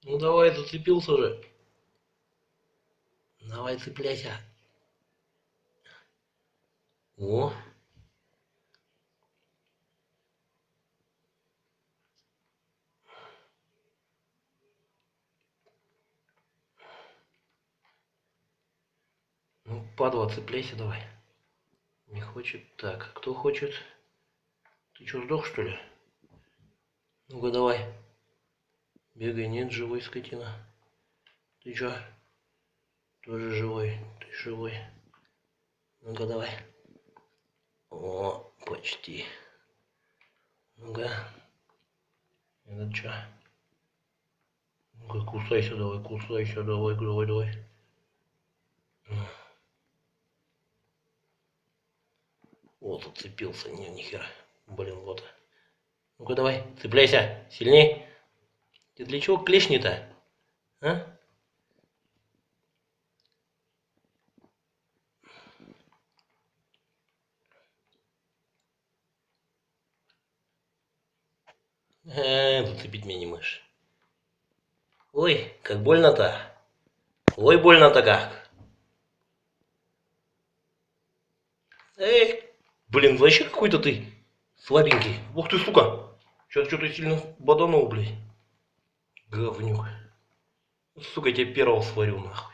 Ну давай, зацепился же. Давай, цепляйся. О. Ну, падла, цепляйся давай. Не хочет. Так, кто хочет? Ты что, сдох, что ли? Ну-ка, давай. Бегай, нет, живой скотина. Ты чё? Тоже живой. Ты живой. Ну-ка, давай. О, почти. Ну-ка. Это чё? Ну-ка, кусайся давай, давай, давай, давай. Вот, зацепился, нихера. Блин, вот. Ну-ка, давай, цепляйся, сильней. Ты для чего клешни-то? А? Зацепить меня не можешь. Ой, как больно-то. Ой, больно-то как. Эй, блин, вообще какой-то ты слабенький. Ух ты, сука. Сейчас что-то сильно боданул, блядь. Говнюк. Сука, я тебе первого сварю, нахуй.